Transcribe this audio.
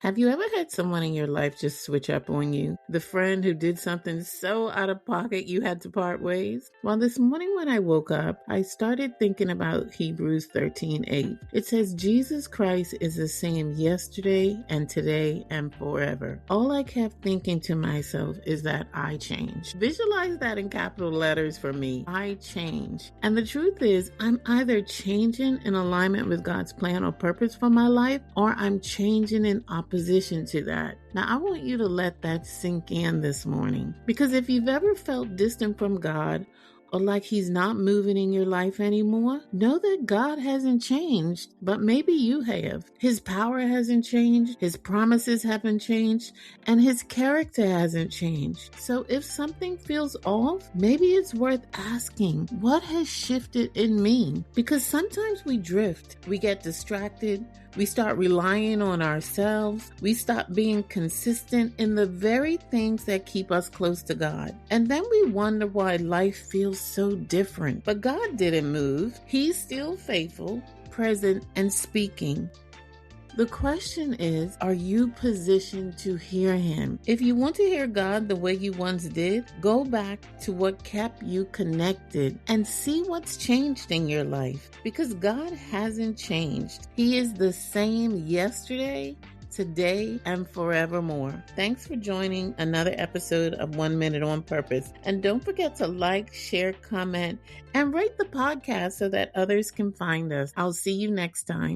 Have you ever had someone in your life just switch up on you? The friend who did something so out of pocket you had to part ways? Well, this morning when I woke up, I started thinking about Hebrews 13:8. It says, Jesus Christ is the same yesterday and today and forever. All I kept thinking to myself is that I change. Visualize that in capital letters for me. I change. And the truth is, I'm either changing in alignment with God's plan or purpose for my life, or I'm changing in opposition to that. Now, I want you to let that sink in this morning, because if you've ever felt distant from God or like he's not moving in your life anymore, know that God hasn't changed, but maybe you have. His power hasn't changed, his promises haven't changed, and his character hasn't changed. So if something feels off, maybe it's worth asking, what has shifted in me? Because sometimes we drift, we get distracted, we start relying on ourselves, we stop being consistent in the very things that keep us close to God. And then we wonder why life feels so different. But God didn't move. He's still faithful, present, and speaking. The question is, are you positioned to hear him? If you want to hear God the way you once did, go back to what kept you connected and see what's changed in your life. Because God hasn't changed. He is the same yesterday, today, and forevermore. Thanks for joining another episode of 1 Minute on Purpose. And don't forget to like, share, comment, and rate the podcast so that others can find us. I'll see you next time.